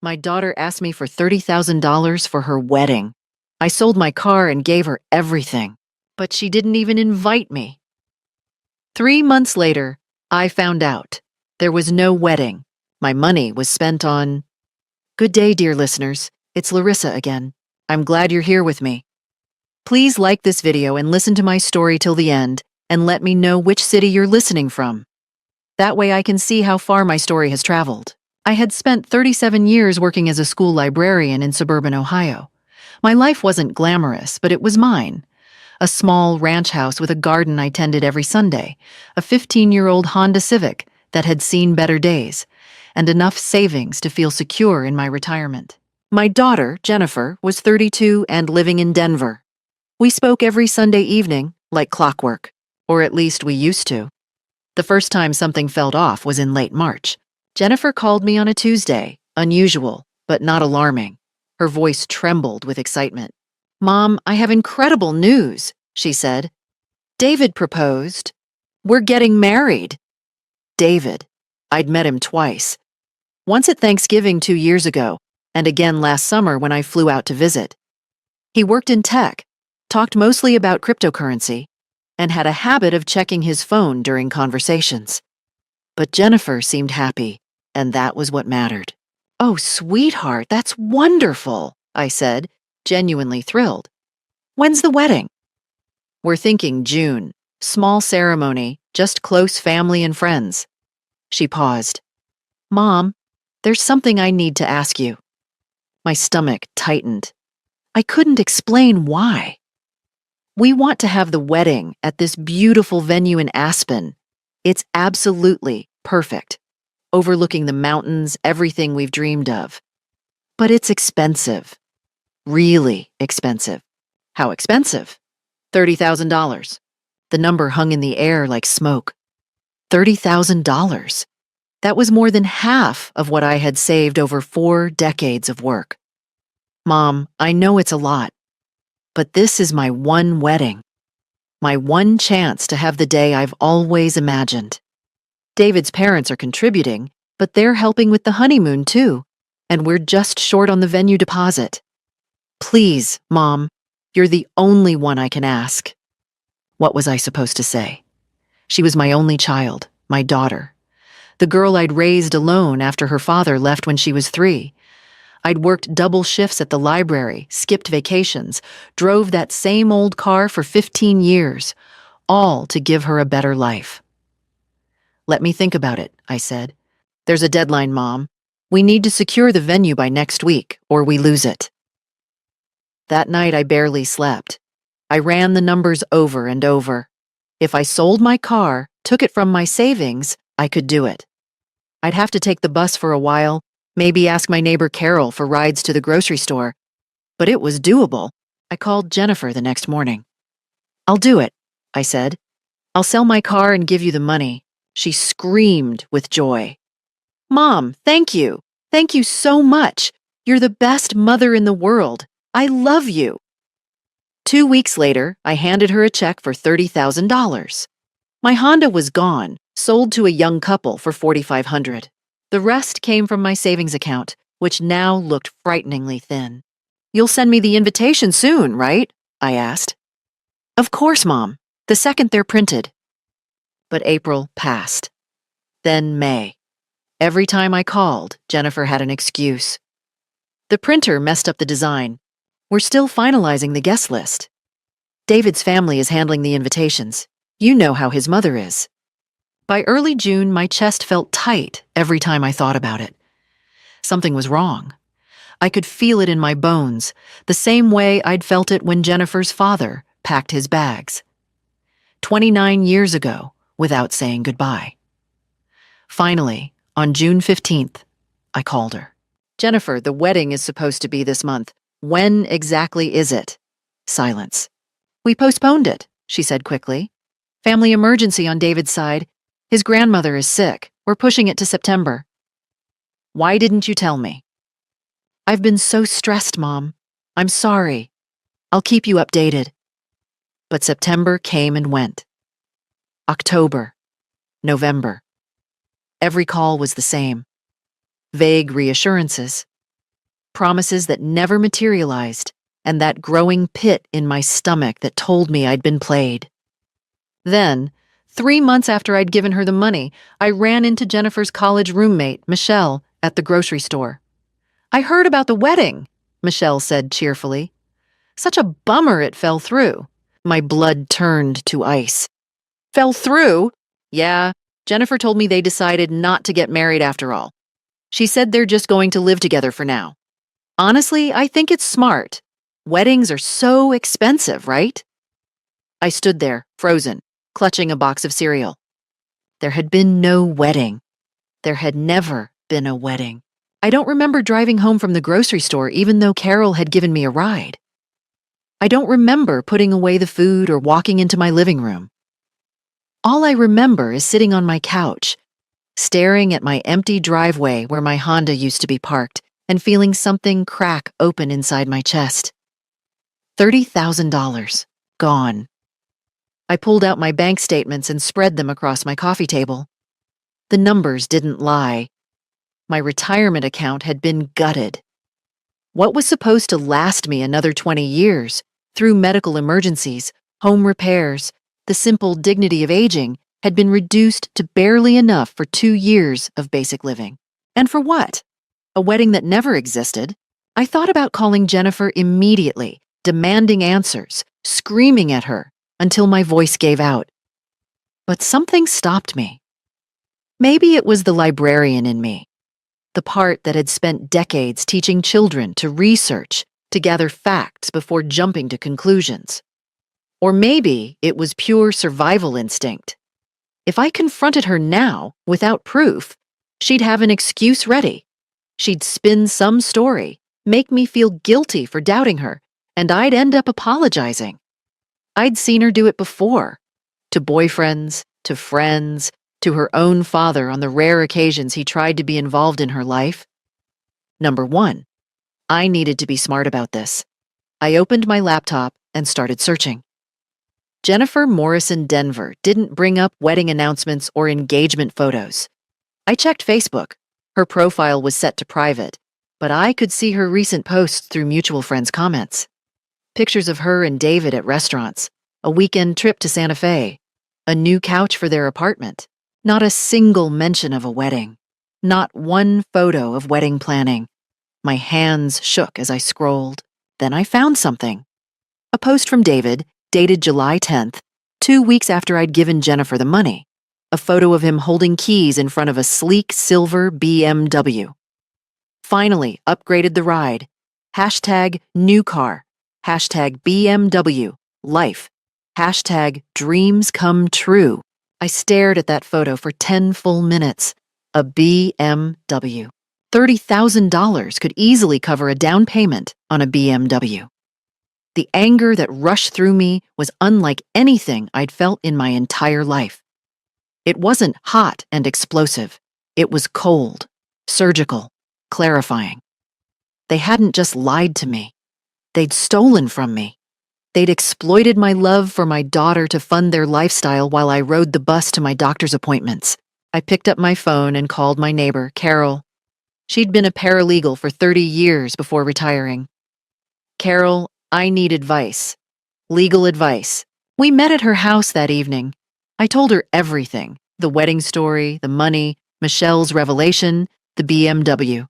My daughter asked me for $30,000 for her wedding. I sold my car and gave her everything, but she didn't even invite me. 3 months later, I found out. There was no wedding. My money was spent on... Good day, dear listeners. It's Larissa again. I'm glad you're here with me. Please like this video and listen to my story till the end, and let me know which city you're listening from. That way I can see how far my story has traveled. I had spent 37 years working as a school librarian in suburban Ohio. My life wasn't glamorous, but it was mine. A small ranch house with a garden I tended every Sunday, a 15-year-old Honda Civic that had seen better days, and enough savings to feel secure in my retirement. My daughter, Jennifer, was 32 and living in Denver. We spoke every Sunday evening, like clockwork, or at least we used to. The first time something felt off was in late March. Jennifer called me on a Tuesday, unusual, but not alarming. Her voice trembled with excitement. "Mom, I have incredible news," she said. "David proposed. We're getting married." David. I'd met him twice. Once at Thanksgiving 2 years ago, and again last summer when I flew out to visit. He worked in tech, talked mostly about cryptocurrency, and had a habit of checking his phone during conversations. But Jennifer seemed happy, and that was what mattered. "Oh, sweetheart, that's wonderful," I said, genuinely thrilled. "When's the wedding?" "We're thinking June. Small ceremony, just close family and friends." She paused. "Mom, there's something I need to ask you." My stomach tightened. I couldn't explain why. "We want to have the wedding at this beautiful venue in Aspen. It's absolutely perfect, overlooking the mountains, everything we've dreamed of. But it's expensive. Really expensive." "How expensive?" $30,000. The number hung in the air like smoke. $30,000. That was more than half of what I had saved over 4 decades of work. "Mom, I know it's a lot, but this is my one wedding. My one chance to have the day I've always imagined. David's parents are contributing, but they're helping with the honeymoon too, and we're just short on the venue deposit. Please, Mom, you're the only one I can ask." What was I supposed to say? She was my only child, my daughter. The girl I'd raised alone after her father left when she was 3. I'd worked double shifts at the library, skipped vacations, drove that same old car for 15 years, all to give her a better life. "Let me think about it," I said. "There's a deadline, Mom. We need to secure the venue by next week, or we lose it." That night I barely slept. I ran the numbers over and over. If I sold my car, took it from my savings, I could do it. I'd have to take the bus for a while, maybe ask my neighbor Carol for rides to the grocery store. But it was doable. I called Jennifer the next morning. "I'll do it," I said. "I'll sell my car and give you the money." She screamed with joy. "Mom, thank you. Thank you so much. You're the best mother in the world. I love you." 2 weeks later, I handed her a check for $30,000. My Honda was gone, sold to a young couple for $4,500. The rest came from my savings account, which now looked frighteningly thin. "You'll send me the invitation soon, right?" I asked. "Of course, Mom, the second they're printed." But April passed. Then May. Every time I called, Jennifer had an excuse. "The printer messed up the design. We're still finalizing the guest list. David's family is handling the invitations. You know how his mother is." By early June, my chest felt tight every time I thought about it. Something was wrong. I could feel it in my bones, the same way I'd felt it when Jennifer's father packed his bags. 29 years ago, without saying goodbye. Finally, on June 15th, I called her. "Jennifer, the wedding is supposed to be this month. When exactly is it?" Silence. "We postponed it," she said quickly. "Family emergency on David's side. His grandmother is sick. We're pushing it to September." "Why didn't you tell me?" "I've been so stressed, Mom. I'm sorry. I'll keep you updated." But September came and went. October. November. Every call was the same. Vague reassurances. promises that never materialized, and that growing pit in my stomach that told me I'd been played. Then, 3 months after I'd given her the money, I ran into Jennifer's college roommate, Michelle, at the grocery store. "I heard about the wedding," Michelle said cheerfully. "Such a bummer it fell through." My blood turned to ice. "Fell through?" "Yeah, Jennifer told me they decided not to get married after all. She said they're just going to live together for now. Honestly, I think it's smart. Weddings are so expensive, right?" I stood there, frozen, clutching a box of cereal. There had been no wedding. There had never been a wedding. I don't remember driving home from the grocery store even though Carol had given me a ride. I don't remember putting away the food or walking into my living room. All I remember is sitting on my couch, staring at my empty driveway where my Honda used to be parked, and feeling something crack open inside my chest. $30,000 gone. I pulled out my bank statements and spread them across my coffee table. The numbers didn't lie. My retirement account had been gutted. What was supposed to last me another 20 years, through medical emergencies, home repairs, the simple dignity of aging, had been reduced to barely enough for 2 years of basic living. And for what? A wedding that never existed. I thought about calling Jennifer immediately, demanding answers, screaming at her, until my voice gave out. But something stopped me. Maybe it was the librarian in me, the part that had spent decades teaching children to research, to gather facts before jumping to conclusions. Or maybe it was pure survival instinct. If I confronted her now, without proof, she'd have an excuse ready. She'd spin some story, make me feel guilty for doubting her, and I'd end up apologizing. I'd seen her do it before, to boyfriends, to friends, to her own father on the rare occasions he tried to be involved in her life. Number 1, I needed to be smart about this. I opened my laptop and started searching. Jennifer Morrison Denver didn't bring up wedding announcements or engagement photos. I checked Facebook. Her profile was set to private, but I could see her recent posts through mutual friends' comments. Pictures of her and David at restaurants, a weekend trip to Santa Fe, a new couch for their apartment. Not a single mention of a wedding. Not one photo of wedding planning. My hands shook as I scrolled. Then I found something. A post from David, dated July 10th, 2 weeks after I'd given Jennifer the money. A photo of him holding keys in front of a sleek silver BMW. Finally upgraded the ride. Hashtag new car. Hashtag BMW life. Hashtag dreams come true. I stared at that photo for 10 full minutes. A BMW. $30,000 could easily cover a down payment on a BMW. The anger that rushed through me was unlike anything I'd felt in my entire life. It wasn't hot and explosive. It was cold, surgical, clarifying. They hadn't just lied to me. They'd stolen from me. They'd exploited my love for my daughter to fund their lifestyle while I rode the bus to my doctor's appointments. I picked up my phone and called my neighbor, Carol. She'd been a paralegal for 30 years before retiring. "Carol, I need advice. Legal advice." We met at her house that evening. I told her everything, the wedding story, the money, Michelle's revelation, the BMW.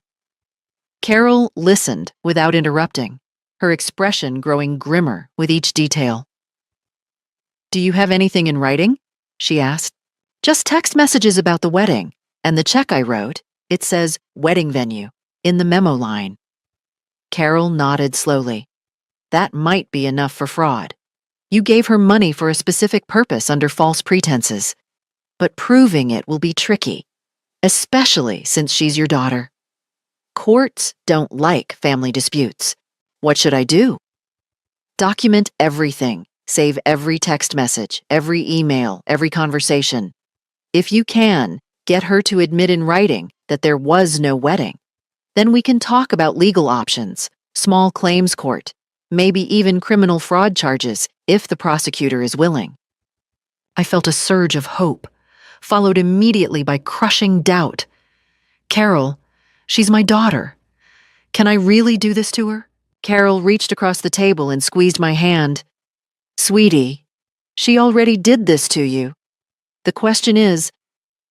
Carol listened without interrupting, her expression growing grimmer with each detail. "Do you have anything in writing?" she asked. "Just text messages about the wedding, and the check I wrote, it says wedding venue in the memo line." Carol nodded slowly. "That might be enough for fraud. You gave her money for a specific purpose under false pretenses, but proving it will be tricky, especially since she's your daughter. Courts don't like family disputes. What should I do?" "Document everything. Save every text message, every email, every conversation. If you can, get her to admit in writing that there was no wedding. Then we can talk about legal options, small claims court, maybe even criminal fraud charges if the prosecutor is willing." I felt a surge of hope, followed immediately by crushing doubt. Carol, she's my daughter. Can I really do this to her? Carol reached across the table and squeezed my hand. Sweetie, she already did this to you. The question is,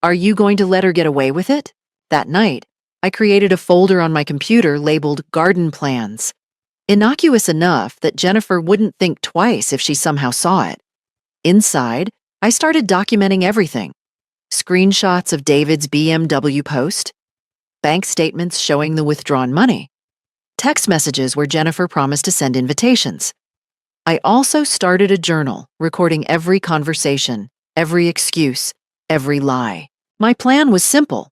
are you going to let her get away with it? That night, I created a folder on my computer labeled Garden Plans. Innocuous enough that Jennifer wouldn't think twice if she somehow saw it. Inside, I started documenting everything. Screenshots of David's BMW post, bank statements showing the withdrawn money, text messages where Jennifer promised to send invitations. I also started a journal recording every conversation, every excuse, every lie. My plan was simple.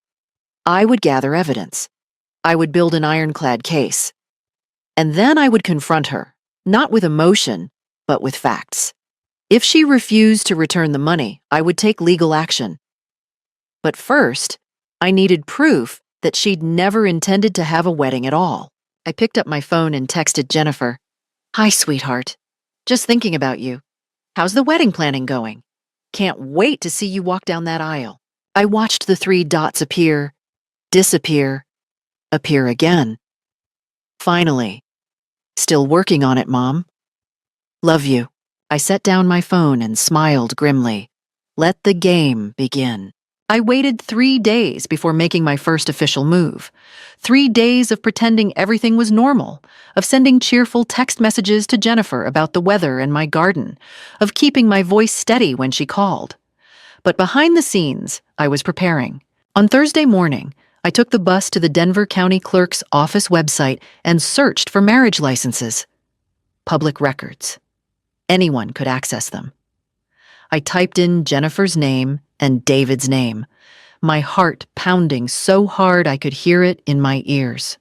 I would gather evidence. I would build an ironclad case. And then I would confront her, not with emotion, but with facts. If she refused to return the money, I would take legal action. But first, I needed proof that she'd never intended to have a wedding at all. I picked up my phone and texted Jennifer. Hi, sweetheart. Just thinking about you. How's the wedding planning going? Can't wait to see you walk down that aisle. I watched the 3 dots appear, disappear, appear again. Finally. Still working on it, Mom. Love you. I set down my phone and smiled grimly. Let the game begin. I waited 3 days before making my first official move. 3 days of pretending everything was normal, of sending cheerful text messages to Jennifer about the weather and my garden, of keeping my voice steady when she called. But behind the scenes, I was preparing. On Thursday morning, I took the bus to the Denver County Clerk's office website and searched for marriage licenses. Public records. Anyone could access them. I typed in Jennifer's name and David's name, my heart pounding so hard I could hear it in my ears.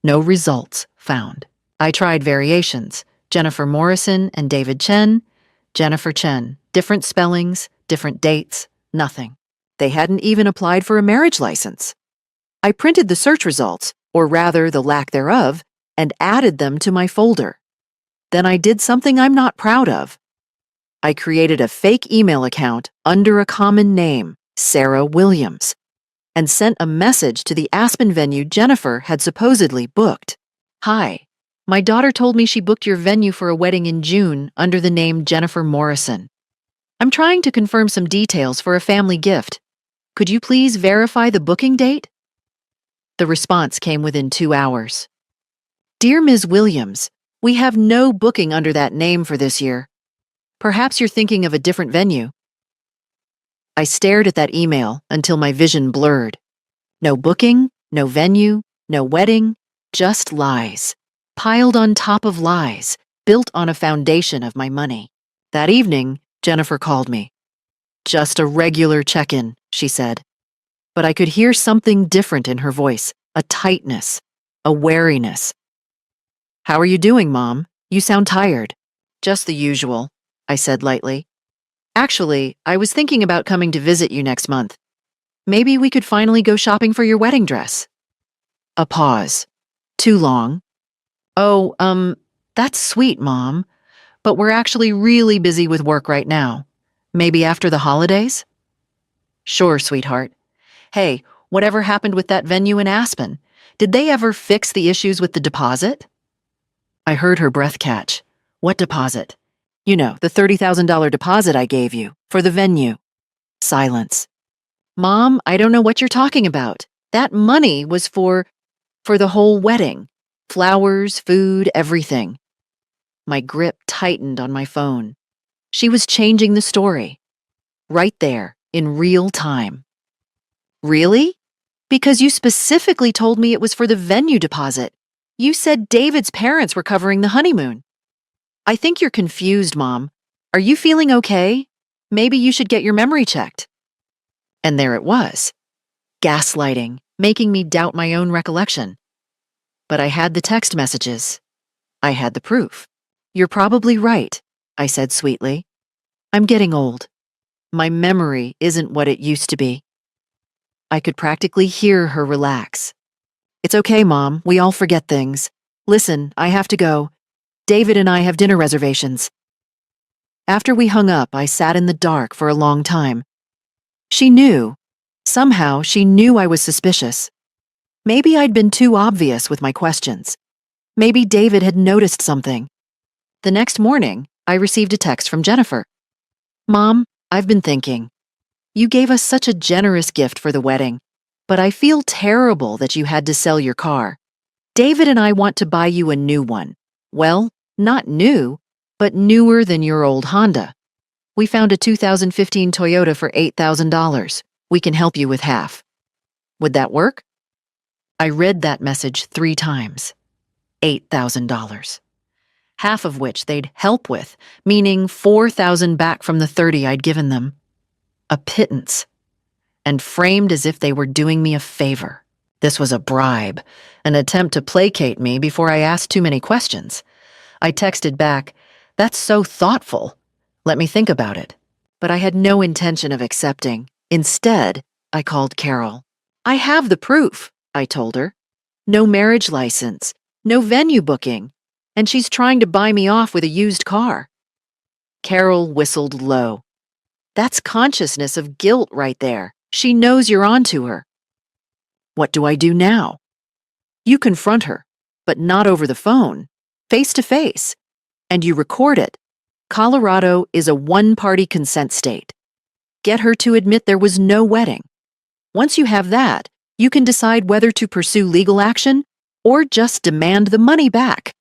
No results found. I tried variations, Jennifer Morrison and David Chen, Jennifer Chen, different spellings, different dates, nothing. They hadn't even applied for a marriage license. I printed the search results, or rather the lack thereof, and added them to my folder. Then I did something I'm not proud of. I created a fake email account under a common name, Sarah Williams, and sent a message to the Aspen venue Jennifer had supposedly booked. Hi, my daughter told me she booked your venue for a wedding in June under the name Jennifer Morrison. I'm trying to confirm some details for a family gift. Could you please verify the booking date? The response came within 2 hours. Dear Ms. Williams, we have no booking under that name for this year. Perhaps you're thinking of a different venue. I stared at that email until my vision blurred. No booking, no venue, no wedding, just lies. Piled on top of lies, built on a foundation of my money. That evening, Jennifer called me. Just a regular check-in, she said. But I could hear something different in her voice, a tightness, a wariness. How are you doing, Mom? You sound tired. Just the usual, I said lightly. Actually, I was thinking about coming to visit you next month. Maybe we could finally go shopping for your wedding dress. A pause. Too long. Oh, that's sweet, Mom. But we're actually really busy with work right now. Maybe after the holidays? Sure, sweetheart. Hey, whatever happened with that venue in Aspen? Did they ever fix the issues with the deposit? I heard her breath catch. What deposit? You know, the $30,000 deposit I gave you for the venue. Silence. Mom, I don't know what you're talking about. That money was for the whole wedding. Flowers, food, everything. My grip tightened on my phone. She was changing the story. Right there, in real time. Really? Because you specifically told me it was for the venue deposit. You said David's parents were covering the honeymoon. I think you're confused, Mom. Are you feeling okay? Maybe you should get your memory checked. And there it was. Gaslighting, making me doubt my own recollection. But I had the text messages. I had the proof. You're probably right, I said sweetly. I'm getting old. My memory isn't what it used to be. I could practically hear her relax. It's okay, Mom. We all forget things. Listen, I have to go. David and I have dinner reservations. After we hung up, I sat in the dark for a long time. She knew. Somehow, she knew I was suspicious. Maybe I'd been too obvious with my questions. Maybe David had noticed something. The next morning, I received a text from Jennifer. Mom, I've been thinking. You gave us such a generous gift for the wedding, but I feel terrible that you had to sell your car. David and I want to buy you a new one. Well, not new, but newer than your old Honda. We found a 2015 Toyota for $8,000. We can help you with half. Would that work? I read that message 3 times. $8,000. Half of which they'd help with, meaning $4,000 back from the $30,000 I'd given them. A pittance. And framed as if they were doing me a favor. This was a bribe, an attempt to placate me before I asked too many questions. I texted back, "That's so thoughtful. Let me think about it." But I had no intention of accepting. Instead, I called Carol. I have the proof, I told her. No marriage license, no venue booking, and she's trying to buy me off with a used car. Carol whistled low. That's consciousness of guilt right there. She knows you're onto her. What do I do now? You confront her, but not over the phone, face to face, and you record it. Colorado is a one-party consent state. Get her to admit there was no wedding. Once you have that, you can decide whether to pursue legal action or just demand the money back.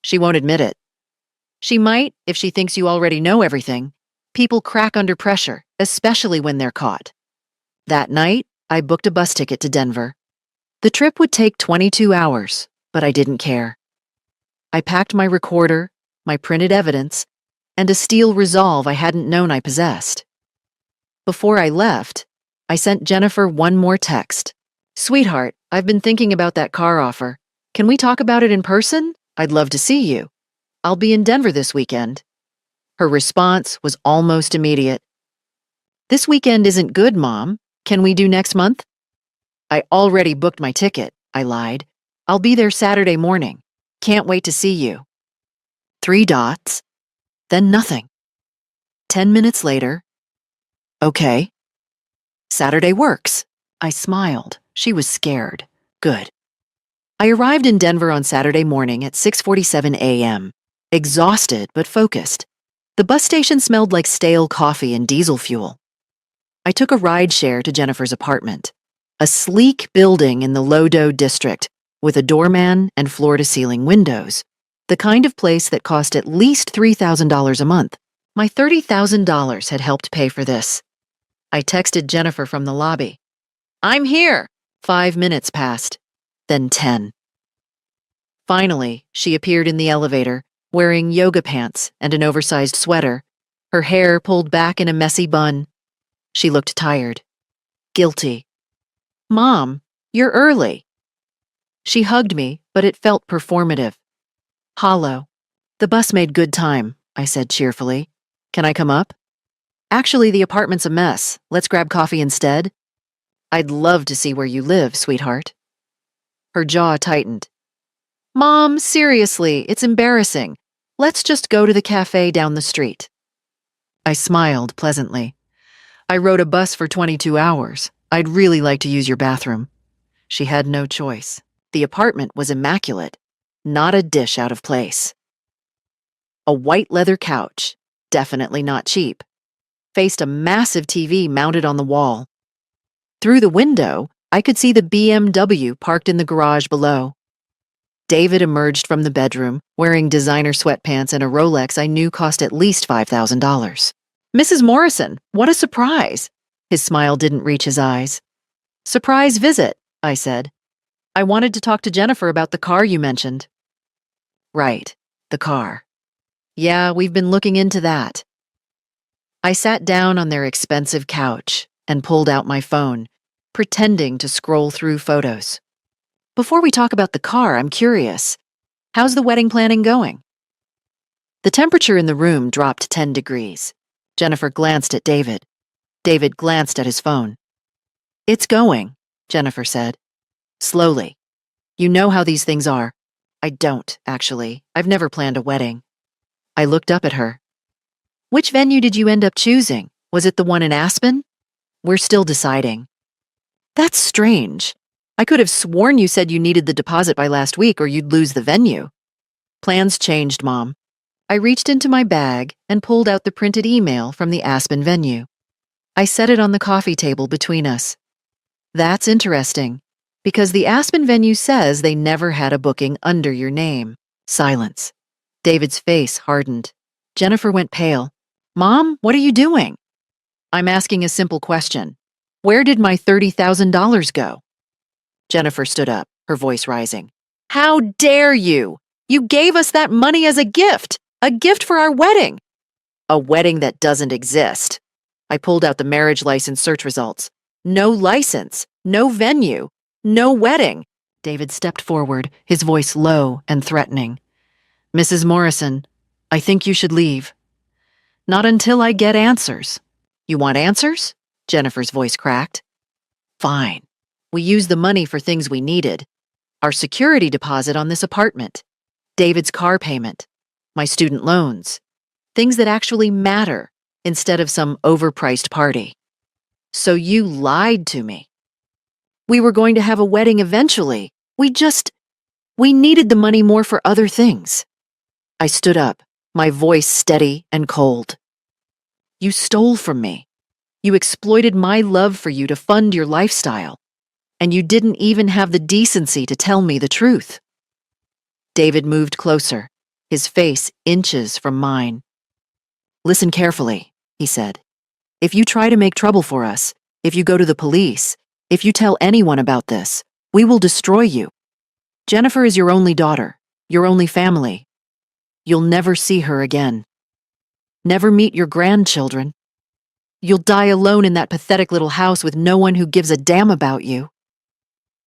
She won't admit it. She might if she thinks you already know everything. People crack under pressure, especially when they're caught. That night, I booked a bus ticket to Denver. The trip would take 22 hours, but I didn't care. I packed my recorder, my printed evidence, and a steel resolve I hadn't known I possessed. Before I left, I sent Jennifer one more text. Sweetheart, I've been thinking about that car offer. Can we talk about it in person? I'd love to see you. I'll be in Denver this weekend. Her response was almost immediate. This weekend isn't good, Mom. Can we do next month? I already booked my ticket, I lied. I'll be there Saturday morning. Can't wait to see you. 3 dots, then nothing. 10 minutes later, okay. Saturday works. I smiled. She was scared. Good. I arrived in Denver on Saturday morning at 6:47 a.m., exhausted but focused. The bus station smelled like stale coffee and diesel fuel. I took a ride share to Jennifer's apartment, a sleek building in the Lodo district with a doorman and floor-to-ceiling windows, the kind of place that cost at least $3,000 a month. My $30,000 had helped pay for this. I texted Jennifer from the lobby. I'm here. 5 minutes passed, then 10. Finally, she appeared in the elevator, wearing yoga pants and an oversized sweater, her hair pulled back in a messy bun. She looked tired, guilty. Mom, you're early. She hugged me, but it felt performative. Hollow. The bus made good time, I said cheerfully. Can I come up? Actually, the apartment's a mess. Let's grab coffee instead. I'd love to see where you live, sweetheart. Her jaw tightened. Mom, seriously, it's embarrassing. Let's just go to the cafe down the street. I smiled pleasantly. I rode a bus for 22 hours. I'd really like to use your bathroom. She had no choice. The apartment was immaculate, not a dish out of place. A white leather couch, definitely not cheap, faced a massive TV mounted on the wall. Through the window, I could see the BMW parked in the garage below. David emerged from the bedroom, wearing designer sweatpants and a Rolex I knew cost at least $5,000. Mrs. Morrison, what a surprise! His smile didn't reach his eyes. Surprise visit, I said. I wanted to talk to Jennifer about the car you mentioned. Right, the car. Yeah, we've been looking into that. I sat down on their expensive couch and pulled out my phone, pretending to scroll through photos. Before we talk about the car, I'm curious. How's the wedding planning going? The temperature in the room dropped 10 degrees. Jennifer glanced at David. David glanced at his phone. It's going, Jennifer said. Slowly. You know how these things are. I don't, actually. I've never planned a wedding. I looked up at her. Which venue did you end up choosing? Was it the one in Aspen? We're still deciding. That's strange. I could have sworn you said you needed the deposit by last week or you'd lose the venue. Plans changed, Mom. I reached into my bag and pulled out the printed email from the Aspen venue. I set it on the coffee table between us. That's interesting, because the Aspen venue says they never had a booking under your name. Silence. David's face hardened. Jennifer went pale. Mom, what are you doing? I'm asking a simple question. Where did my $30,000 go? Jennifer stood up, her voice rising. How dare you? You gave us that money as a gift for our wedding. A wedding that doesn't exist. I pulled out the marriage license search results. No license, no venue, no wedding. David stepped forward, his voice low and threatening. Mrs. Morrison, I think you should leave. Not until I get answers. You want answers? Jennifer's voice cracked. Fine. We used the money for things we needed. Our security deposit on this apartment. David's car payment. My student loans. Things that actually matter instead of some overpriced party. So you lied to me. We were going to have a wedding eventually. We needed the money more for other things. I stood up, my voice steady and cold. You stole from me. You exploited my love for you to fund your lifestyle. And you didn't even have the decency to tell me the truth. David moved closer, his face inches from mine. Listen carefully, he said. If you try to make trouble for us, if you go to the police, if you tell anyone about this, we will destroy you. Jennifer is your only daughter, your only family. You'll never see her again. Never meet your grandchildren. You'll die alone in that pathetic little house with no one who gives a damn about you.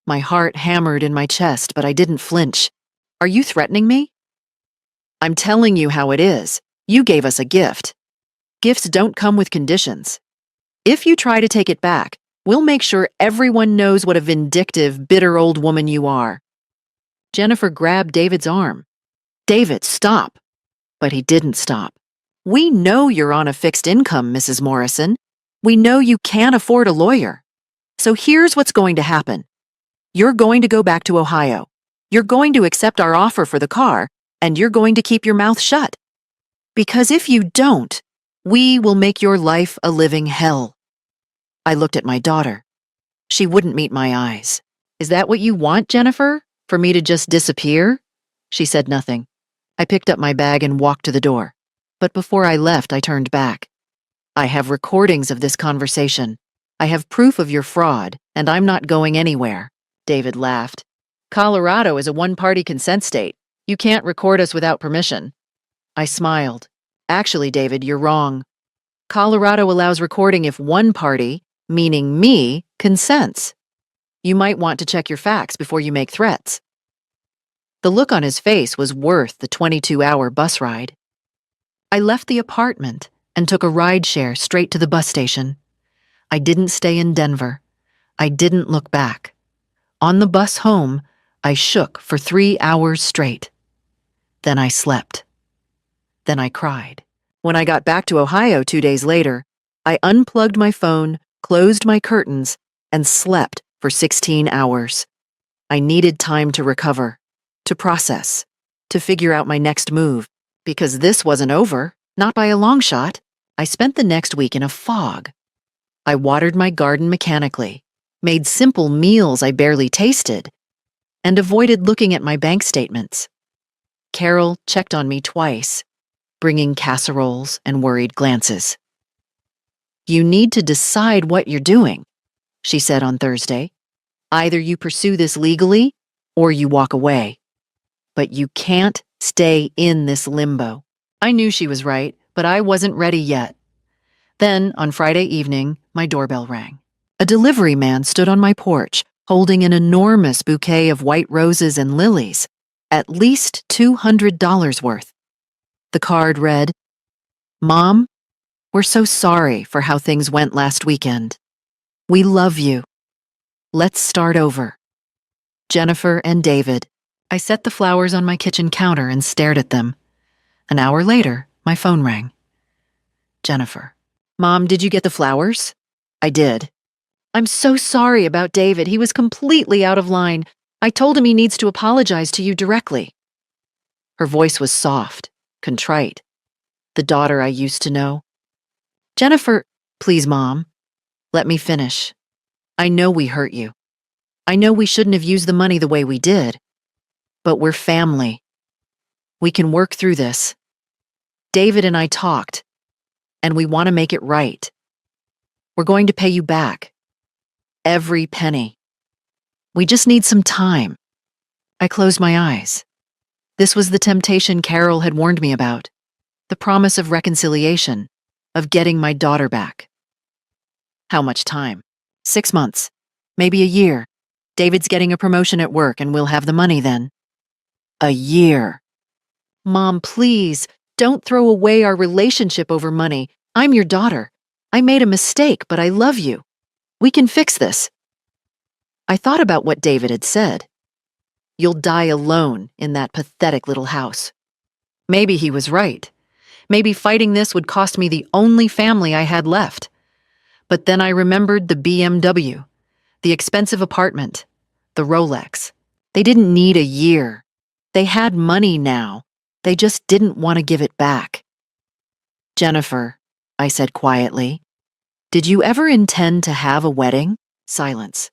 My heart hammered in my chest, but I didn't flinch. Are you threatening me? I'm telling you how it is. You gave us a gift. Gifts don't come with conditions. If you try to take it back, we'll make sure everyone knows what a vindictive, bitter old woman you are. Jennifer grabbed David's arm. David, stop. But he didn't stop. We know you're on a fixed income, Mrs. Morrison. We know you can't afford a lawyer. So here's what's going to happen. You're going to go back to Ohio. You're going to accept our offer for the car, and you're going to keep your mouth shut. Because if you don't, we will make your life a living hell. I looked at my daughter. She wouldn't meet my eyes. Is that what you want, Jennifer? For me to just disappear? She said nothing. I picked up my bag and walked to the door. But before I left, I turned back. I have recordings of this conversation. I have proof of your fraud, and I'm not going anywhere. David laughed. Colorado is a one-party consent state. You can't record us without permission. I smiled. Actually, David, you're wrong. Colorado allows recording if one party, meaning me, consents. You might want to check your facts before you make threats. The look on his face was worth the 22-hour bus ride. I left the apartment and took a rideshare straight to the bus station. I didn't stay in Denver. I didn't look back. On the bus home, I shook for 3 hours straight. Then I slept. Then I cried. When I got back to Ohio 2 days later, I unplugged my phone, closed my curtains, and slept for 16 hours. I needed time to recover, to process, to figure out my next move, because this wasn't over, not by a long shot. I spent the next week in a fog. I watered my garden mechanically, made simple meals I barely tasted, and avoided looking at my bank statements. Carol checked on me twice, bringing casseroles and worried glances. You need to decide what you're doing, she said on Thursday. Either you pursue this legally or you walk away. But you can't stay in this limbo. I knew she was right, but I wasn't ready yet. Then, on Friday evening, my doorbell rang. A delivery man stood on my porch, holding an enormous bouquet of white roses and lilies, at least $200 worth. The card read, Mom, we're so sorry for how things went last weekend. We love you. Let's start over. Jennifer and David. I set the flowers on my kitchen counter and stared at them. An hour later, my phone rang. Jennifer. Mom, did you get the flowers? I did. I'm so sorry about David. He was completely out of line. I told him he needs to apologize to you directly. Her voice was soft, contrite. The daughter I used to know. Jennifer, please, Mom. Let me finish. I know we hurt you. I know we shouldn't have used the money the way we did. But we're family. We can work through this. David and I talked, and we want to make it right. We're going to pay you back. Every penny. We just need some time. I closed my eyes. This was the temptation Carol had warned me about. The promise of reconciliation, of getting my daughter back. How much time? 6 months. Maybe a year. David's getting a promotion at work and we'll have the money then. A year. Mom, please, don't throw away our relationship over money. I'm your daughter. I made a mistake, but I love you. We can fix this. I thought about what David had said. You'll die alone in that pathetic little house. Maybe he was right. Maybe fighting this would cost me the only family I had left. But then I remembered the BMW, the expensive apartment, the Rolex. They didn't need a year. They had money now. They just didn't want to give it back. Jennifer, I said quietly, did you ever intend to have a wedding? Silence.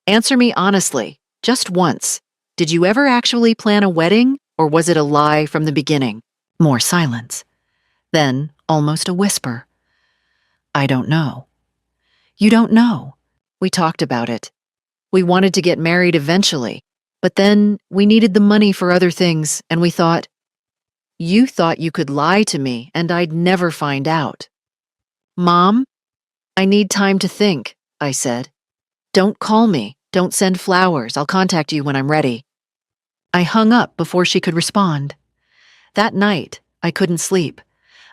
Answer me honestly, just once. Did you ever actually plan a wedding, or was it a lie from the beginning? More silence. Then, almost a whisper. I don't know. You don't know. We talked about it. We wanted to get married eventually, but then we needed the money for other things, and we thought, you thought you could lie to me and I'd never find out. Mom, I need time to think, I said. Don't call me. Don't send flowers. I'll contact you when I'm ready. I hung up before she could respond. That night, I couldn't sleep.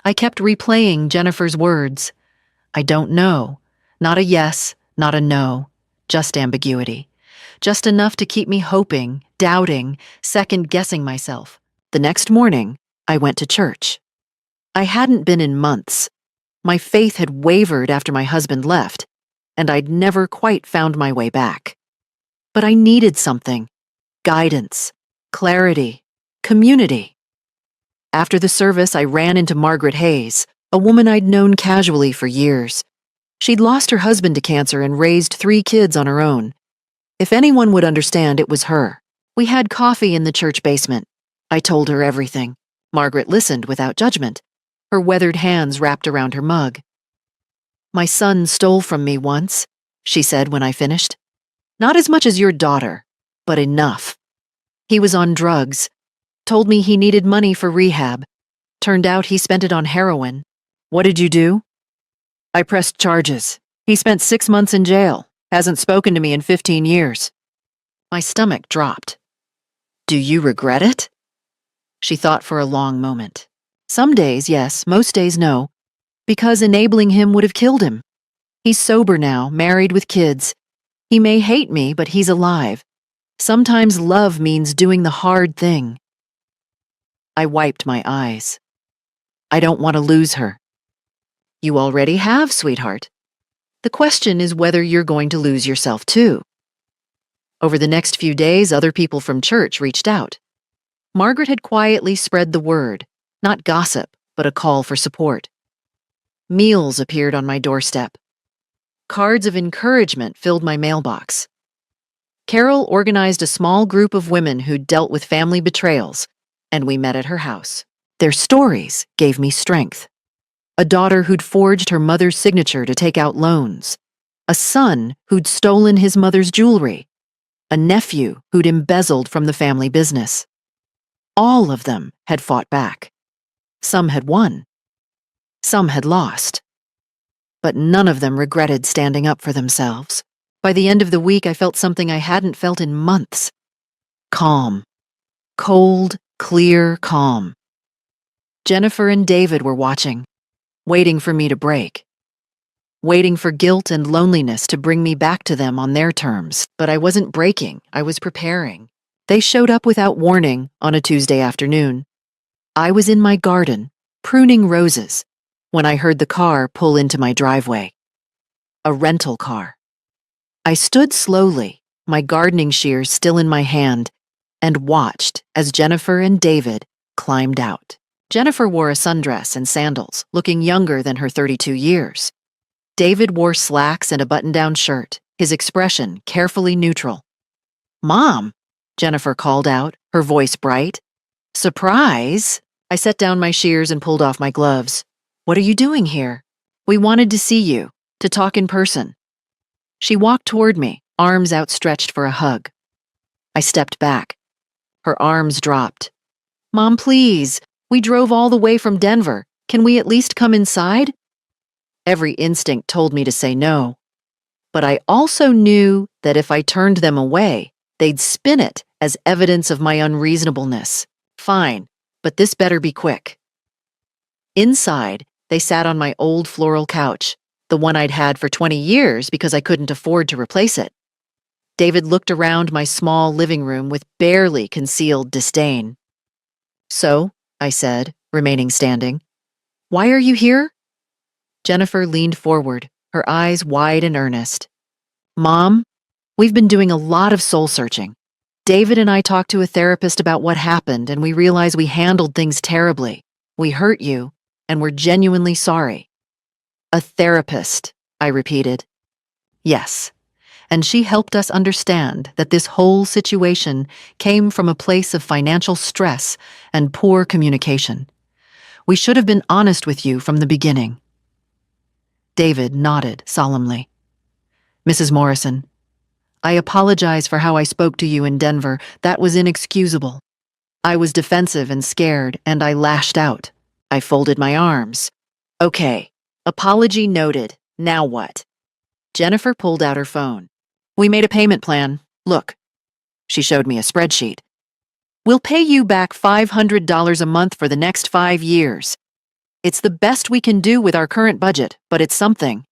I kept replaying Jennifer's words. I don't know. Not a yes, not a no. Just ambiguity. Just enough to keep me hoping, doubting, second-guessing myself. The next morning, I went to church. I hadn't been in months. My faith had wavered after my husband left, and I'd never quite found my way back. But I needed something. Guidance, clarity, community. After the service, I ran into Margaret Hayes, a woman I'd known casually for years. She'd lost her husband to cancer and raised 3 kids on her own. If anyone would understand, it was her. We had coffee in the church basement. I told her everything. Margaret listened without judgment, her weathered hands wrapped around her mug. My son stole from me once, she said when I finished. Not as much as your daughter, but enough. He was on drugs. Told me he needed money for rehab. Turned out he spent it on heroin. What did you do? I pressed charges. He spent 6 months in jail. Hasn't spoken to me in 15 years. My stomach dropped. Do you regret it? She thought for a long moment. Some days, yes. Most days, no. Because enabling him would have killed him. He's sober now, married with kids. He may hate me, but he's alive. Sometimes love means doing the hard thing. I wiped my eyes. I don't want to lose her. You already have, sweetheart. The question is whether you're going to lose yourself too. Over the next few days, other people from church reached out. Margaret had quietly spread the word, not gossip, but a call for support. Meals appeared on my doorstep. Cards of encouragement filled my mailbox. Carol organized a small group of women who'd dealt with family betrayals, and we met at her house. Their stories gave me strength. A daughter who'd forged her mother's signature to take out loans. A son who'd stolen his mother's jewelry. A nephew who'd embezzled from the family business. All of them had fought back. Some had won. Some had lost. But none of them regretted standing up for themselves. By the end of the week, I felt something I hadn't felt in months. Calm. Cold, clear calm. Jennifer and David were watching, waiting for me to break. Waiting for guilt and loneliness to bring me back to them on their terms. But I wasn't breaking, I was preparing. They showed up without warning on a Tuesday afternoon. I was in my garden, pruning roses, when I heard the car pull into my driveway. A rental car. I stood slowly, my gardening shears still in my hand, and watched as Jennifer and David climbed out. Jennifer wore a sundress and sandals, looking younger than her 32 years. David wore slacks and a button-down shirt, his expression carefully neutral. "Mom," Jennifer called out, her voice bright. "Surprise!" I set down my shears and pulled off my gloves. "What are you doing here?" "We wanted to see you, to talk in person." She walked toward me, arms outstretched for a hug. I stepped back. Her arms dropped. "Mom, please. We drove all the way from Denver. Can we at least come inside?" Every instinct told me to say no. But I also knew that if I turned them away, they'd spin it as evidence of my unreasonableness. Fine, but this better be quick. Inside, they sat on my old floral couch, the one I'd had for 20 years because I couldn't afford to replace it. David looked around my small living room with barely concealed disdain. "So," I said, remaining standing, "why are you here?" Jennifer leaned forward, her eyes wide and earnest. "Mom, we've been doing a lot of soul searching. David and I talked to a therapist about what happened, and we realized we handled things terribly. We hurt you, and we're genuinely sorry." "A therapist," I repeated. "Yes, and she helped us understand that this whole situation came from a place of financial stress and poor communication. We should have been honest with you from the beginning." David nodded solemnly. "Mrs. Morrison, I apologize for how I spoke to you in Denver. That was inexcusable. I was defensive and scared, and I lashed out." I folded my arms. "Okay, apology noted. Now what?" Jennifer pulled out her phone. "We made a payment plan. Look." She showed me a spreadsheet. "We'll pay you back $500 a month for the next 5 years. It's the best we can do with our current budget, but it's something."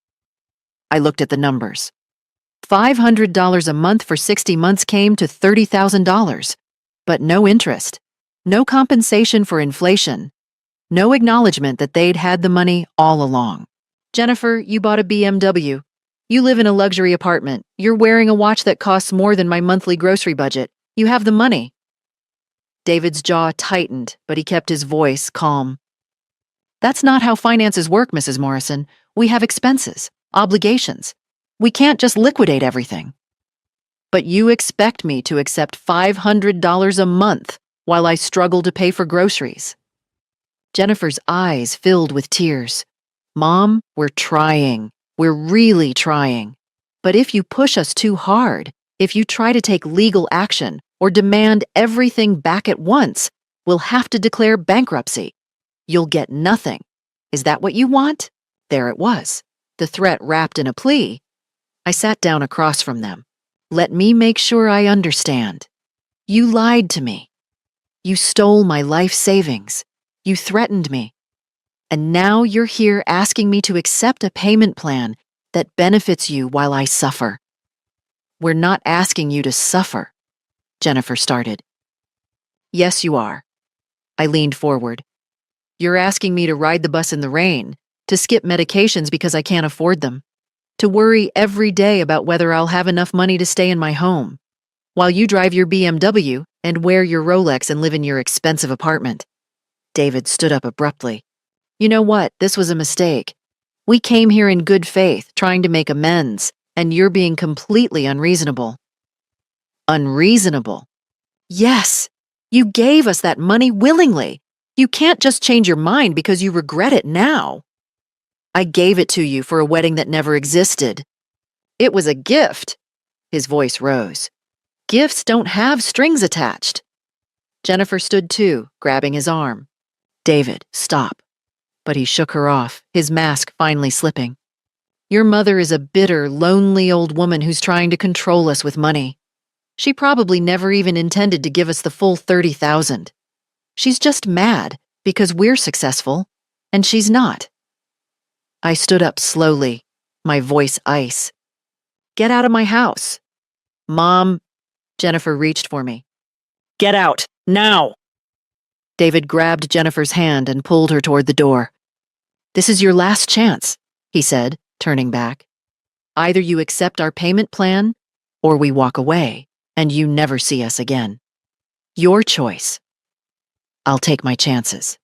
I looked at the numbers. $500 a month for 60 months came to $30,000, but no interest, no compensation for inflation, no acknowledgement that they'd had the money all along. "Jennifer, you bought a BMW. You live in a luxury apartment. You're wearing a watch that costs more than my monthly grocery budget. You have the money." David's jaw tightened, but he kept his voice calm. "That's not how finances work, Mrs. Morrison. We have expenses, obligations. We can't just liquidate everything." "But you expect me to accept $500 a month while I struggle to pay for groceries." Jennifer's eyes filled with tears. "Mom, we're trying. We're really trying. But if you push us too hard, if you try to take legal action or demand everything back at once, we'll have to declare bankruptcy. You'll get nothing. Is that what you want?" There it was, the threat wrapped in a plea. I sat down across from them. "Let me make sure I understand. You lied to me. You stole my life savings. You threatened me. And now you're here asking me to accept a payment plan that benefits you while I suffer." "We're not asking you to suffer," Jennifer started. "Yes, you are." I leaned forward. "You're asking me to ride the bus in the rain, to skip medications because I can't afford them, to worry every day about whether I'll have enough money to stay in my home, while you drive your BMW and wear your Rolex and live in your expensive apartment." David stood up abruptly. "You know what? This was a mistake. We came here in good faith, trying to make amends, and you're being completely unreasonable." "Unreasonable?" "Yes. You gave us that money willingly. You can't just change your mind because you regret it now." "I gave it to you for a wedding that never existed. It was a gift." His voice rose. "Gifts don't have strings attached." Jennifer stood too, grabbing his arm. "David, stop." But he shook her off, his mask finally slipping. "Your mother is a bitter, lonely old woman who's trying to control us with money. She probably never even intended to give us the full $30,000. She's just mad because we're successful, and she's not." I stood up slowly, my voice ice. "Get out of my house." "Mom," Jennifer reached for me. "Get out, now!" David grabbed Jennifer's hand and pulled her toward the door. "This is your last chance," he said, turning back. Either you accept our payment plan, or we walk away, and you never see us again. Your choice. I'll take my chances."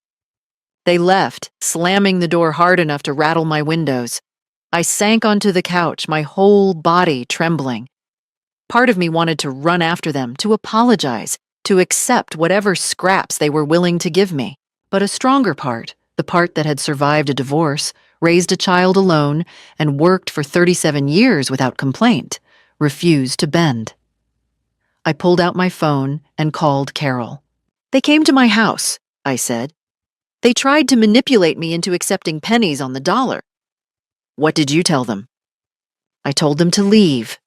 They left, slamming the door hard enough to rattle my windows. I sank onto the couch, my whole body trembling. Part of me wanted to run after them, to apologize, to accept whatever scraps they were willing to give me. But a stronger part, the part that had survived a divorce, raised a child alone, and worked for 37 years without complaint, refused to bend. I pulled out my phone and called Carol. "They came to my house," I said. "They tried to manipulate me into accepting pennies on the dollar." "What did you tell them?" "I told them to leave."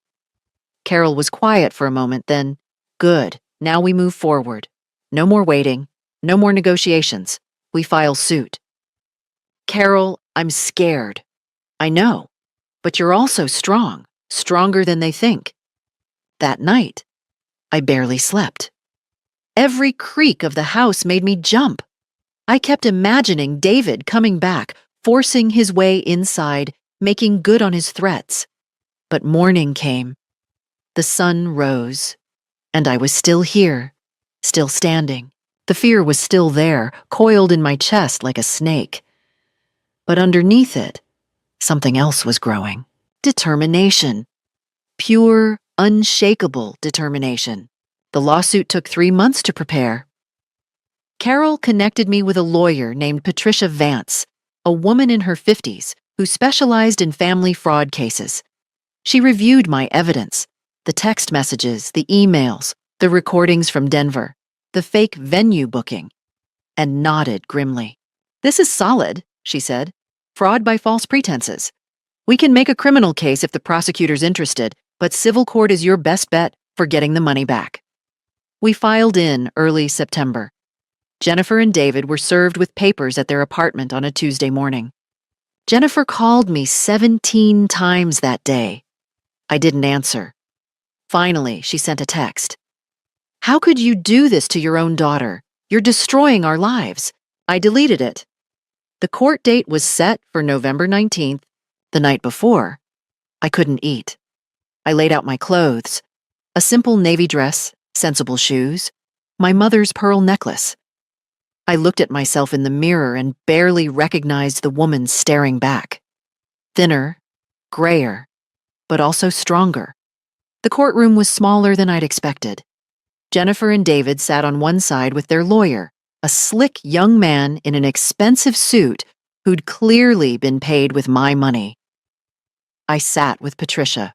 Carol was quiet for a moment, then, "Good, now we move forward. No more waiting, no more negotiations. We file suit." "Carol, I'm scared." "I know, but you're also strong, stronger than they think." That night, I barely slept. Every creak of the house made me jump. I kept imagining David coming back, forcing his way inside, making good on his threats. But morning came. The sun rose, and I was still here, still standing. The fear was still there, coiled in my chest like a snake. But underneath it, something else was growing. Determination. Pure, unshakable determination. The lawsuit took 3 months to prepare. Carol connected me with a lawyer named Patricia Vance, a woman in her 50s who specialized in family fraud cases. She reviewed my evidence, the text messages, the emails, the recordings from Denver, the fake venue booking, and nodded grimly. "This is solid," she said. "Fraud by false pretenses. We can make a criminal case if the prosecutor's interested, but civil court is your best bet for getting the money back." We filed in early September. Jennifer and David were served with papers at their apartment on a Tuesday morning. Jennifer called me 17 times that day. I didn't answer. Finally, she sent a text. "How could you do this to your own daughter? You're destroying our lives." I deleted it. The court date was set for November 19th, the night before. I couldn't eat. I laid out my clothes. A simple navy dress, sensible shoes, my mother's pearl necklace. I looked at myself in the mirror and barely recognized the woman staring back. Thinner, grayer, but also stronger. The courtroom was smaller than I'd expected. Jennifer and David sat on one side with their lawyer, a slick young man in an expensive suit who'd clearly been paid with my money. I sat with Patricia,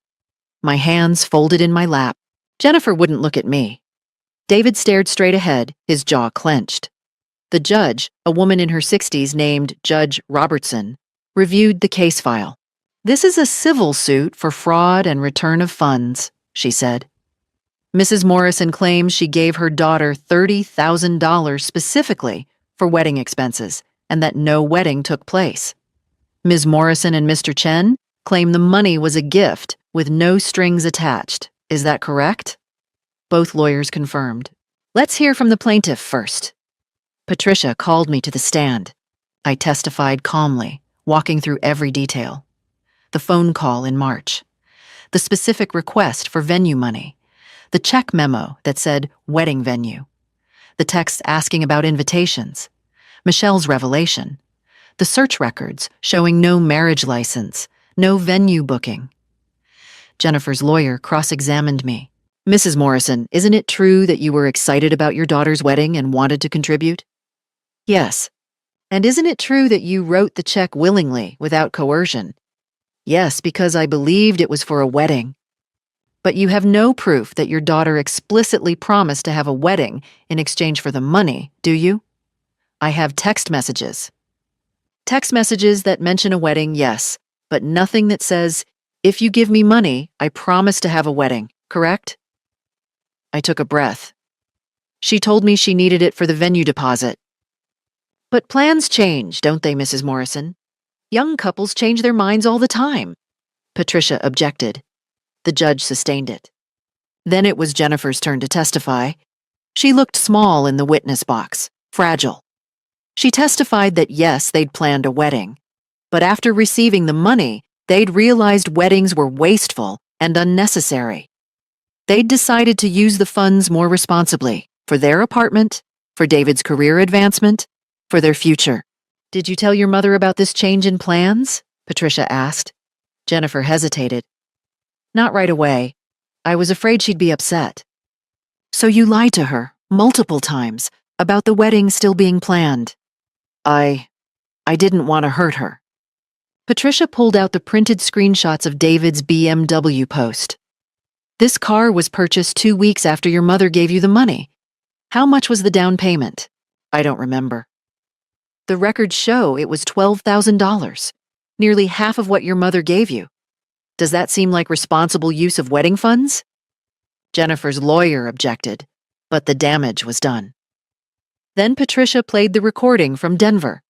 my hands folded in my lap. Jennifer wouldn't look at me. David stared straight ahead, his jaw clenched. The judge, a woman in her 60s named Judge Robertson, reviewed the case file. "This is a civil suit for fraud and return of funds," she said. Mrs. Morrison claims she gave her daughter $30,000 specifically for wedding expenses and that no wedding took place. Ms. Morrison and Mr. Chen claim the money was a gift with no strings attached. Is that correct? Both lawyers confirmed. "Let's hear from the plaintiff first." Patricia called me to the stand. I testified calmly, walking through every detail. The phone call in March, the specific request for venue money, the check memo that said wedding venue, the text asking about invitations, Michelle's revelation, the search records showing no marriage license, no venue booking. Jennifer's lawyer cross-examined me. "Mrs. Morrison, isn't it true that you were excited about your daughter's wedding and wanted to contribute?" "Yes." "And isn't it true that you wrote the check willingly, without coercion?" "Yes, because I believed it was for a wedding." "But you have no proof that your daughter explicitly promised to have a wedding in exchange for the money, do you?" "I have text messages." "Text messages that mention a wedding, yes, but nothing that says, 'If you give me money, I promise to have a wedding,' correct?" I took a breath. "She told me she needed it for the venue deposit." "But plans change, don't they, Mrs. Morrison? Young couples change their minds all the time." Patricia objected. The judge sustained it. Then it was Jennifer's turn to testify. She looked small in the witness box, fragile. She testified that yes, they'd planned a wedding. But after receiving the money, They'd realized weddings were wasteful and unnecessary. They'd decided to use the funds more responsibly for their apartment, for David's career advancement, for their future. "Did you tell your mother about this change in plans?" Patricia asked. Jennifer hesitated. "Not right away. I was afraid she'd be upset." "So you lied to her, multiple times, about the wedding still being planned?" I didn't want to hurt her." Patricia pulled out the printed screenshots of David's BMW post. "This car was purchased 2 weeks after your mother gave you the money. How much was the down payment?" "I don't remember." "The records show it was $12,000, nearly half of what your mother gave you. Does that seem like responsible use of wedding funds?" Jennifer's lawyer objected, but the damage was done. Then Patricia played the recording from Denver.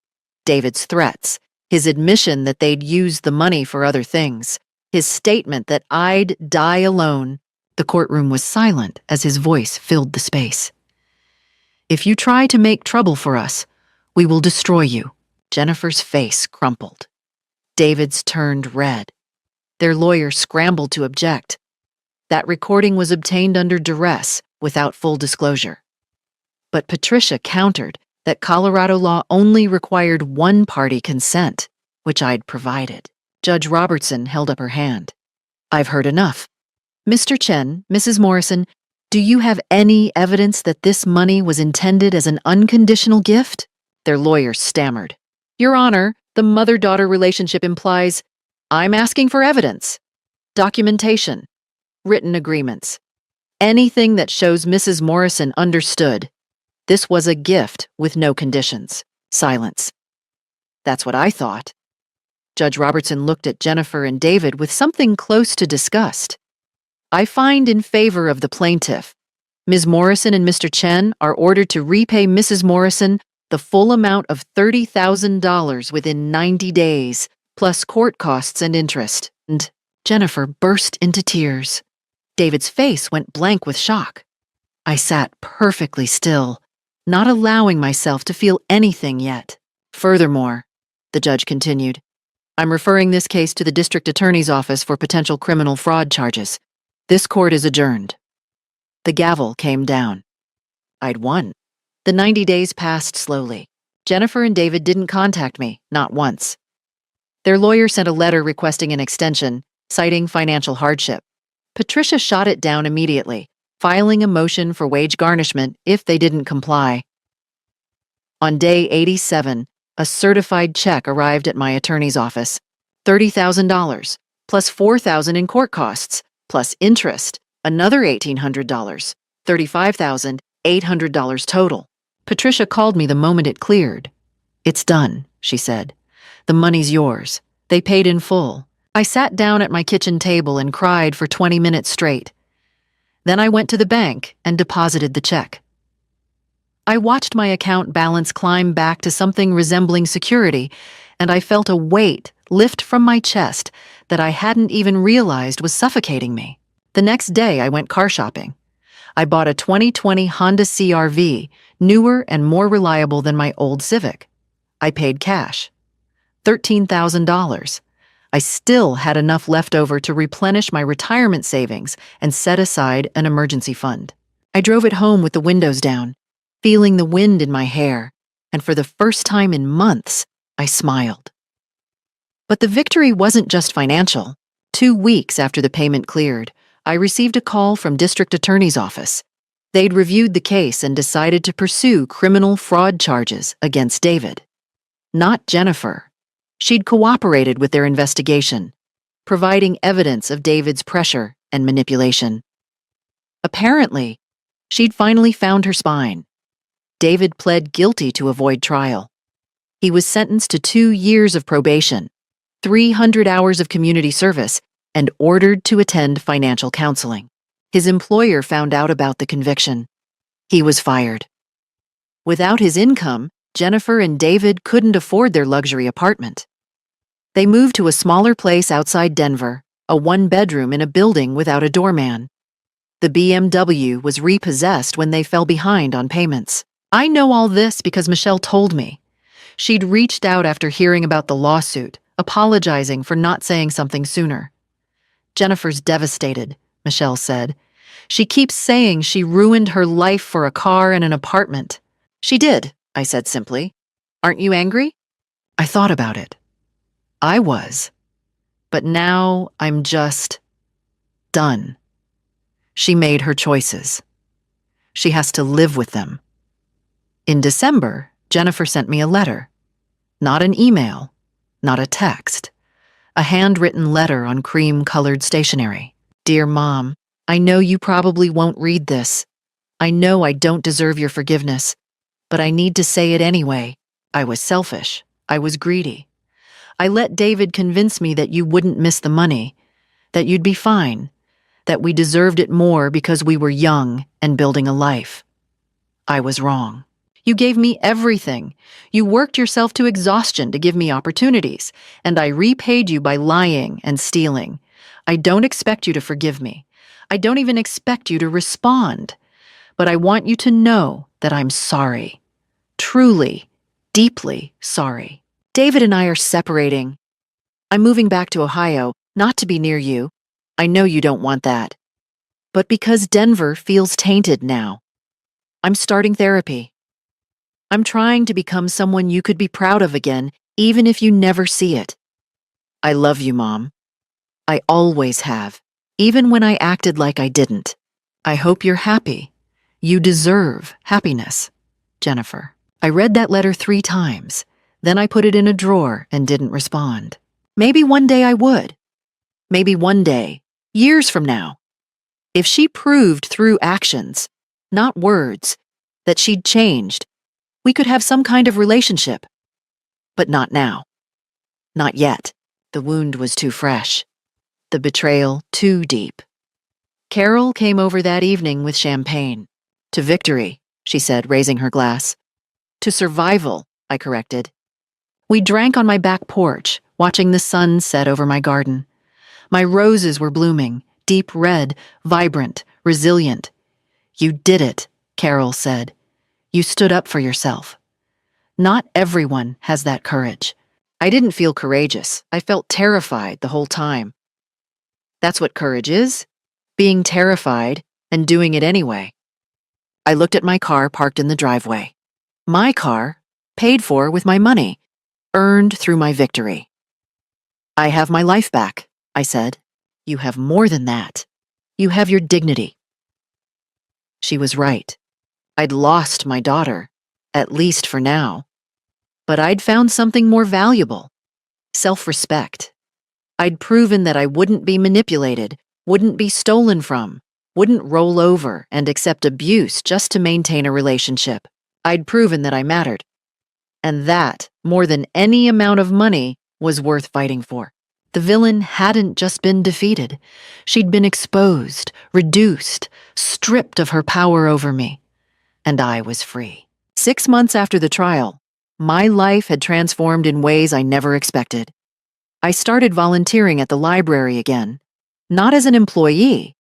David's threats, his admission that they'd used the money for other things, his statement that I'd die alone. The courtroom was silent as his voice filled the space. "If you try to make trouble for us, we will destroy you." Jennifer's face crumpled. David's turned red. Their lawyer scrambled to object. That recording was obtained under duress, without full disclosure. But Patricia countered that Colorado law only required one-party consent, which I'd provided. Judge Robertson held up her hand. "I've heard enough. Mr. Chen, Mrs. Morrison, do you have any evidence that this money was intended as an unconditional gift?" Their lawyer stammered. "Your Honor, the mother-daughter relationship implies I'm asking for evidence, documentation, written agreements, anything that shows Mrs. Morrison understood. This was a gift with no conditions." Silence. "That's what I thought." Judge Robertson looked at Jennifer and David with something close to disgust. "I find in favor of the plaintiff. Ms. Morrison and Mr. Chen are ordered to repay Mrs. Morrison the full amount of $30,000 within 90 days, plus court costs and interest." And Jennifer burst into tears. David's face went blank with shock. I sat perfectly still, not allowing myself to feel anything yet. "Furthermore," the judge continued, "I'm referring this case to the district attorney's office for potential criminal fraud charges. This court is adjourned." The gavel came down. I'd won. The 90 days passed slowly. Jennifer and David didn't contact me, not once. Their lawyer sent a letter requesting an extension, citing financial hardship. Patricia shot it down immediately, filing a motion for wage garnishment if they didn't comply. On day 87, a certified check arrived at my attorney's office. $30,000, plus $4,000 in court costs, plus interest, another $1,800, $35,800 total. Patricia called me the moment it cleared. "It's done," she said. "The money's yours. They paid in full." I sat down at my kitchen table and cried for 20 minutes straight. Then I went to the bank and deposited the check. I watched my account balance climb back to something resembling security, and I felt a weight lift from my chest that I hadn't even realized was suffocating me. The next day, I went car shopping. I bought a 2020 Honda CR-V, newer and more reliable than my old Civic. I paid cash. $13,000. I still had enough left over to replenish my retirement savings and set aside an emergency fund. I drove it home with the windows down, feeling the wind in my hair, and for the first time in months, I smiled. But the victory wasn't just financial. 2 weeks after the payment cleared, I received a call from District Attorney's office. They'd reviewed the case and decided to pursue criminal fraud charges against David. Not Jennifer. She'd cooperated with their investigation, providing evidence of David's pressure and manipulation. Apparently, she'd finally found her spine. David pled guilty to avoid trial. He was sentenced to 2 years of probation, 300 hours of community service, and ordered to attend financial counseling. His employer found out about the conviction. He was fired. Without his income, Jennifer and David couldn't afford their luxury apartment. They moved to a smaller place outside Denver, a 1-bedroom in a building without a doorman. The BMW was repossessed when they fell behind on payments. I know all this because Michelle told me. She'd reached out after hearing about the lawsuit, apologizing for not saying something sooner. Jennifer's devastated, Michelle said. She keeps saying she ruined her life for a car and an apartment. She did, I said simply. Aren't you angry? I thought about it. I was. But now I'm just done. She made her choices. She has to live with them. In December, Jennifer sent me a letter. Not an email, not a text. A handwritten letter on cream-colored stationery. Dear Mom, I know you probably won't read this. I know I don't deserve your forgiveness, but I need to say it anyway. I was selfish. I was greedy. I let David convince me that you wouldn't miss the money, that you'd be fine, that we deserved it more because we were young and building a life. I was wrong. You gave me everything. You worked yourself to exhaustion to give me opportunities, and I repaid you by lying and stealing. I don't expect you to forgive me. I don't even expect you to respond. But I want you to know that I'm sorry. Truly, deeply sorry. David and I are separating. I'm moving back to Ohio, not to be near you. I know you don't want that. But because Denver feels tainted now. I'm starting therapy. I'm trying to become someone you could be proud of again, even if you never see it. I love you, Mom. I always have, even when I acted like I didn't. I hope you're happy. You deserve happiness. Jennifer. I read that letter 3 times. Then I put it in a drawer and didn't respond. Maybe one day I would. Maybe one day, years from now. If she proved through actions, not words, that she'd changed, we could have some kind of relationship. But not now. Not yet. The wound was too fresh. The betrayal too deep. Carol came over that evening with champagne. To victory, she said, raising her glass. To survival, I corrected. We drank on my back porch, watching the sun set over my garden. My roses were blooming, deep red, vibrant, resilient. You did it, Carol said. You stood up for yourself. Not everyone has that courage. I didn't feel courageous. I felt terrified the whole time. That's what courage is, being terrified and doing it anyway. I looked at my car parked in the driveway. My car, paid for with my money, earned through my victory. I have my life back, I said. You have more than that. You have your dignity. She was right. I'd lost my daughter, at least for now. But I'd found something more valuable. Self-respect. I'd proven that I wouldn't be manipulated, wouldn't be stolen from, wouldn't roll over and accept abuse just to maintain a relationship. I'd proven that I mattered. And that, more than any amount of money, was worth fighting for. The villain hadn't just been defeated. She'd been exposed, reduced, stripped of her power over me. And I was free. 6 months after the trial, my life had transformed in ways I never expected. I started volunteering at the library again, not as an employee,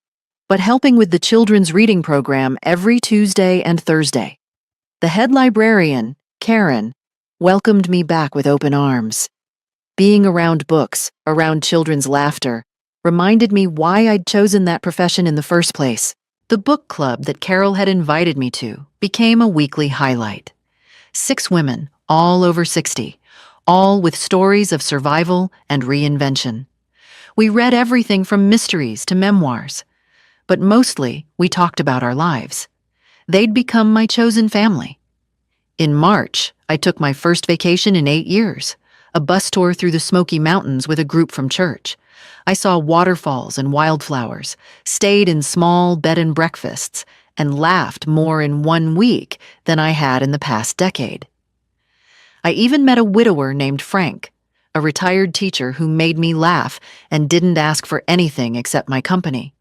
but helping with the children's reading program every Tuesday and Thursday. The head librarian, Karen, welcomed me back with open arms. Being around books, around children's laughter, reminded me why I'd chosen that profession in the first place. The book club that Carol had invited me to became a weekly highlight. 6 women, all over 60, all with stories of survival and reinvention. We read everything from mysteries to memoirs, but mostly we talked about our lives. They'd become my chosen family. In March, I took my first vacation in 8 years, a bus tour through the Smoky Mountains with a group from church. I saw waterfalls and wildflowers, stayed in small bed and breakfasts, and laughed more in 1 week than I had in the past decade. I even met a widower named Frank, a retired teacher who made me laugh and didn't ask for anything except my company.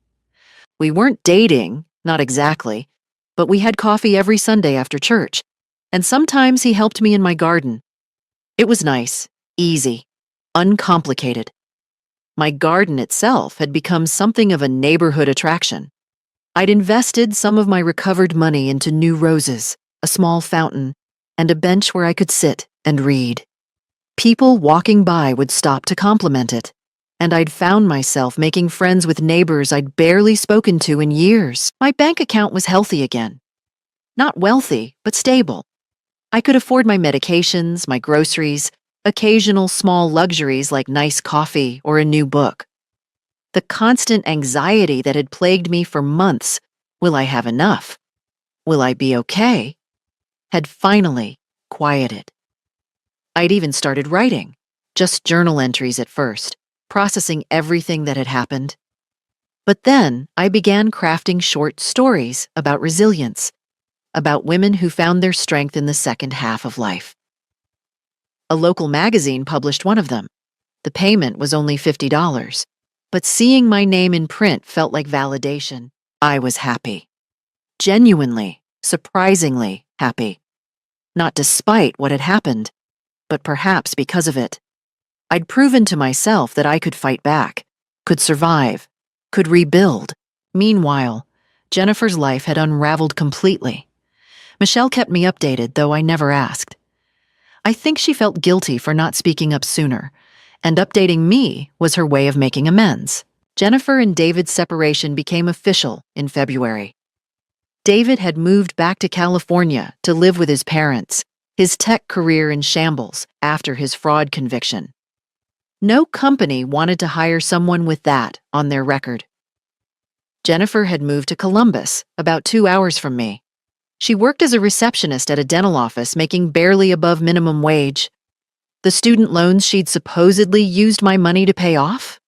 We weren't dating, not exactly, but we had coffee every Sunday after church, and sometimes he helped me in my garden. It was nice, easy, uncomplicated. My garden itself had become something of a neighborhood attraction. I'd invested some of my recovered money into new roses, a small fountain, and a bench where I could sit and read. People walking by would stop to compliment it, and I'd found myself making friends with neighbors I'd barely spoken to in years. My bank account was healthy again. Not wealthy, but stable. I could afford my medications, my groceries, occasional small luxuries like nice coffee or a new book. The constant anxiety that had plagued me for months, will I have enough? Will I be okay? Had finally quieted. I'd even started writing, just journal entries at first, processing everything that had happened. But then I began crafting short stories about resilience, about women who found their strength in the second half of life. A local magazine published one of them. The payment was only $50, but seeing my name in print felt like validation. I was happy. Genuinely, surprisingly happy. Not despite what had happened, but perhaps because of it. I'd proven to myself that I could fight back, could survive, could rebuild. Meanwhile, Jennifer's life had unraveled completely. Michelle kept me updated, though I never asked. I think she felt guilty for not speaking up sooner, and updating me was her way of making amends. Jennifer and David's separation became official in February. David had moved back to California to live with his parents, his tech career in shambles after his fraud conviction. No company wanted to hire someone with that on their record. Jennifer had moved to Columbus, about 2 hours from me. She worked as a receptionist at a dental office, making barely above minimum wage. The student loans she'd supposedly used my money to pay off?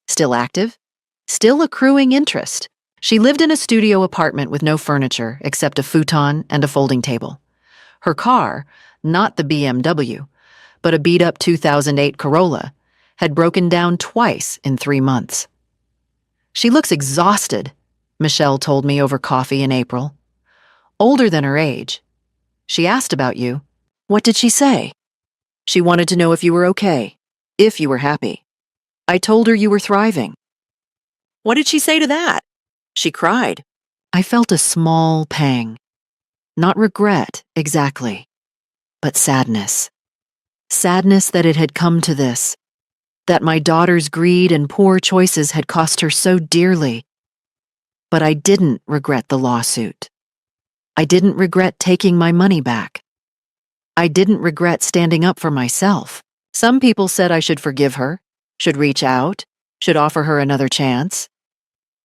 Still active? Still accruing interest. She lived in a studio apartment with no furniture except a futon and a folding table. Her car, not the BMW, but a beat-up 2008 Corolla, had broken down twice in 3 months. She looks exhausted, Michelle told me over coffee in April. Older than her age. She asked about you. What did she say? She wanted to know if you were okay, if you were happy. I told her you were thriving. What did she say to that? She cried. I felt a small pang. Not regret, exactly, but sadness. Sadness that it had come to this, that my daughter's greed and poor choices had cost her so dearly. But I didn't regret the lawsuit. I didn't regret taking my money back. I didn't regret standing up for myself. Some people said I should forgive her, should reach out, should offer her another chance.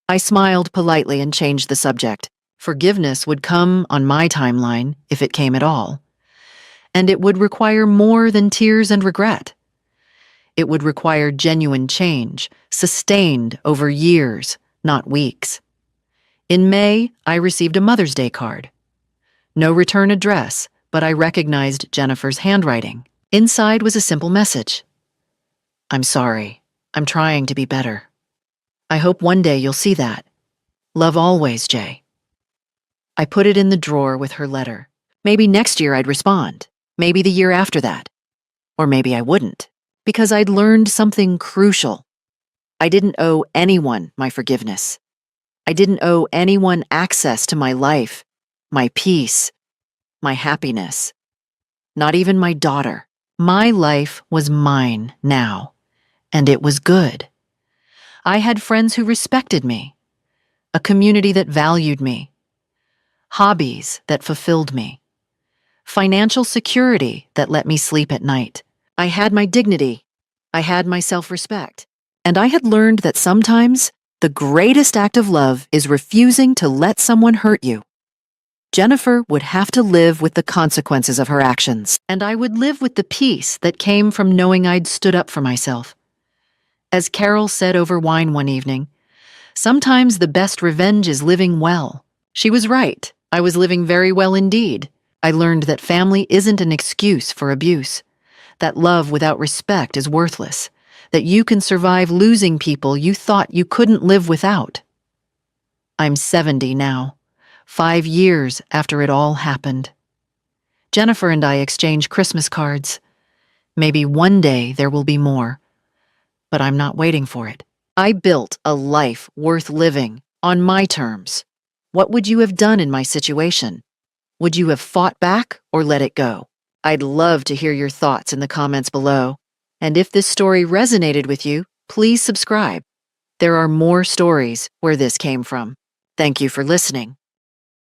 I smiled politely and changed the subject. Forgiveness would come on my timeline, if it came at all. And it would require more than tears and regret. It would require genuine change, sustained over years, not weeks. In May, I received a Mother's Day card. No return address, but I recognized Jennifer's handwriting. Inside was a simple message. I'm sorry. I'm trying to be better. I hope one day you'll see that. Love always, Jay. I put it in the drawer with her letter. Maybe next year I'd respond. Maybe the year after that. Or maybe I wouldn't, because I'd learned something crucial. I didn't owe anyone my forgiveness. I didn't owe anyone access to my life, my peace, my happiness. Not even my daughter. My life was mine now, and it was good. I had friends who respected me, a community that valued me, hobbies that fulfilled me, financial security that let me sleep at night. I had my dignity, I had my self-respect, and I had learned that sometimes the greatest act of love is refusing to let someone hurt you. Jennifer would have to live with the consequences of her actions, and I would live with the peace that came from knowing I'd stood up for myself. As Carol said over wine one evening, sometimes the best revenge is living well. She was right. I was living very well indeed. I learned that family isn't an excuse for abuse, that love without respect is worthless, that you can survive losing people you thought you couldn't live without. I'm 70 now. 5 years after it all happened. Jennifer and I exchange Christmas cards. Maybe one day there will be more, but I'm not waiting for it. I built a life worth living on my terms. What would you have done in my situation? Would you have fought back or let it go? I'd love to hear your thoughts in the comments below. And if this story resonated with you, please subscribe. There are more stories where this came from. Thank you for listening.